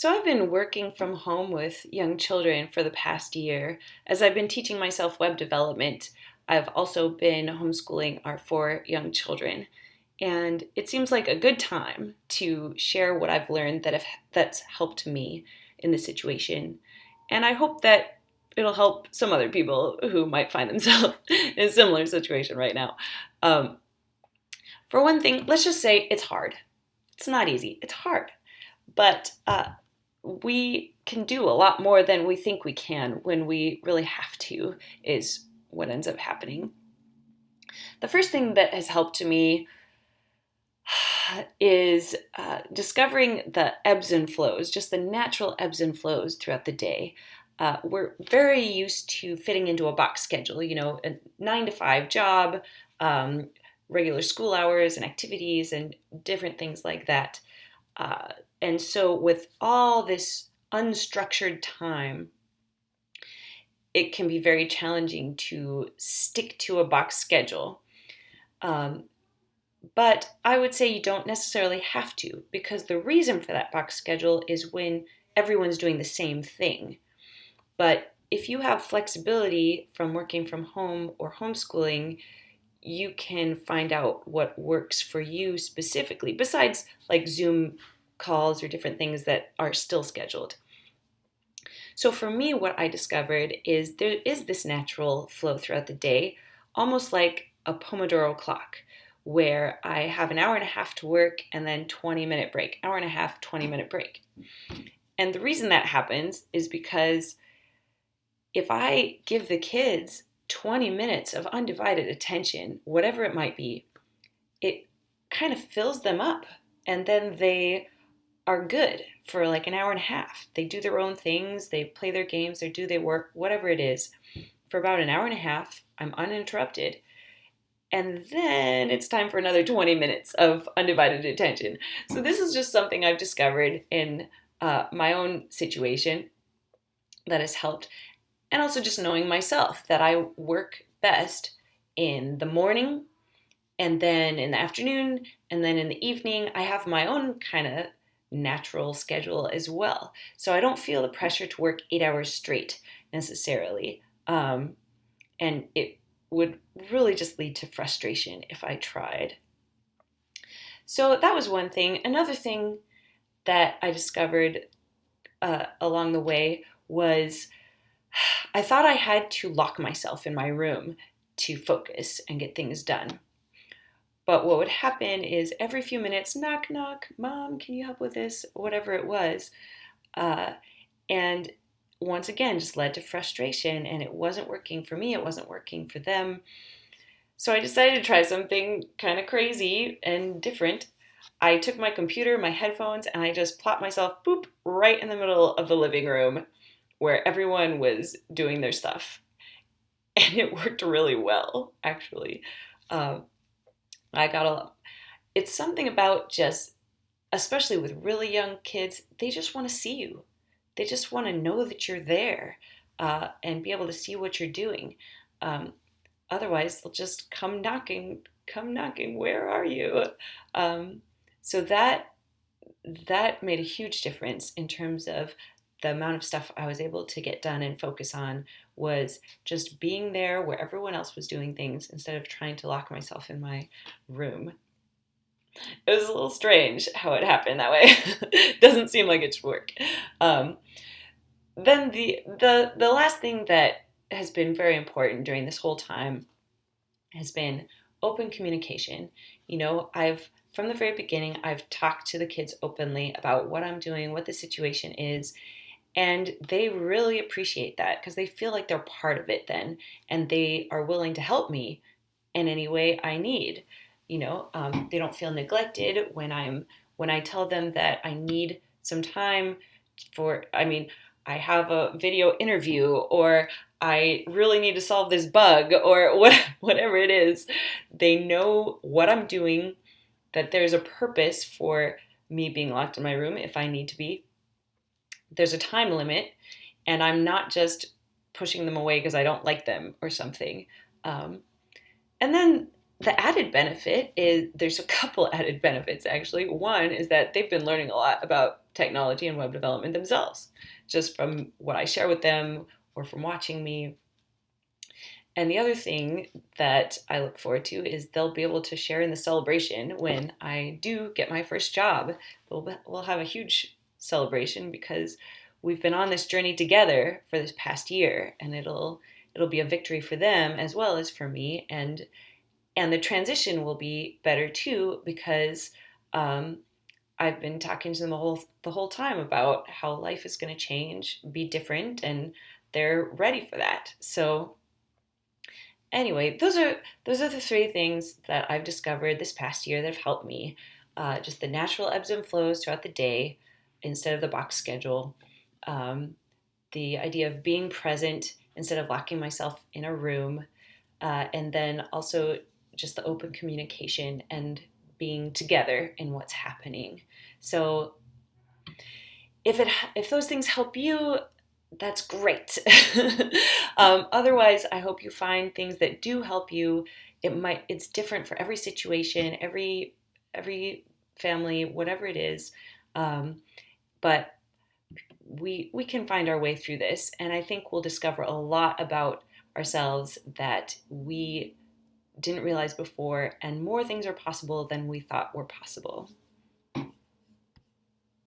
So I've been working from home with young children for the past year. As I've been teaching myself web development, I've also been homeschooling our four young children. And it seems like a good time to share what I've learned that's helped me in this situation. And I hope that it'll help some other people who might find themselves in a similar situation right now. Um, for one thing, let's just say it's hard. It's not easy. It's hard. But we can do a lot more than we think we can when we really have to, is what ends up happening. The first thing that has helped me is discovering the ebbs and flows, just the natural ebbs and flows throughout the day. We're very used to fitting into a box schedule, a 9 to 5 job, um, regular school hours and activities and different things like that. And so with all this unstructured time, it can be very challenging to stick to a box schedule. But I would say you don't necessarily have to, because the reason for that box schedule is when everyone's doing the same thing. But if you have flexibility from working from home or homeschooling, you can find out what works for you specifically, besides like Zoom calls or different things that are still scheduled. So for me, what I discovered is there is this natural flow throughout the day, almost like a Pomodoro clock, where I have an hour and a half to work and then 20-minute break, hour and a half, 20-minute break. And the reason that happens is because if I give the kids 20 minutes of undivided attention, whatever it might be, it kind of fills them up. And then they are good for like an hour and a half. They do their own things, they play their games, they do their work, whatever it is. For about an hour and a half, I'm uninterrupted. And then it's time for another 20 minutes of undivided attention. So this is just something I've discovered in my own situation that has helped. And also just knowing myself that I work best in the morning and then in the afternoon and then in the evening. I have my own kind of natural schedule as well. So I don't feel the pressure to work 8 hours straight necessarily. And it would really just lead to frustration if I tried. So that was one thing. Another thing that I discovered along the way was I thought I had to lock myself in my room to focus and get things done. But what would happen is every few minutes, knock, knock, Mom, can you help with this? Whatever it was. And once again, just led to frustration, and it wasn't working for me. It wasn't working for them. So I decided to try something kind of crazy and different. I took my computer, my headphones, and I just plopped myself, boop, right in the middle of the living room where everyone was doing their stuff. And it worked really well, actually. It's something about just, especially with really young kids, they just want to see you. They just want to know that you're there and be able to see what you're doing. Otherwise, they'll just come knocking, where are you? So that made a huge difference in terms of the amount of stuff I was able to get done and focus on, was just being there where everyone else was doing things instead of trying to lock myself in my room. It was a little strange how it happened that way. Doesn't seem like it should work. Then the last thing that has been very important during this whole time has been open communication. From the very beginning, I've talked to the kids openly about what I'm doing, what the situation is, and they really appreciate that because they feel like they're part of it then, and they are willing to help me in any way I need. They don't feel neglected when I tell them that I need some time I have a video interview, or I really need to solve this bug, or whatever it is. They know what I'm doing, that there's a purpose for me being locked in my room if I need to be. There's a time limit, and I'm not just pushing them away because I don't like them or something. And then The added benefit is there's a couple added benefits actually. One is that they've been learning a lot about technology and web development themselves, just from what I share with them or from watching me. And the other thing that I look forward to is they'll be able to share in the celebration when I do get my first job. We'll have a huge celebration because we've been on this journey together for this past year, and it'll be a victory for them as well as for me. And the transition will be better too because I've been talking to them the whole time about how life is going to change, be different, and they're ready for that. So anyway, those are the three things that I've discovered this past year that have helped me. Just the natural ebbs and flows throughout the day instead of the box schedule. The idea of being present instead of locking myself in a room, and then also just the open communication and being together in what's happening. So if those things help you, that's great. Otherwise, I hope you find things that do help you. It's different for every situation, every family, whatever it is. But we can find our way through this, and I think we'll discover a lot about ourselves that we didn't realize before, and more things are possible than we thought were possible.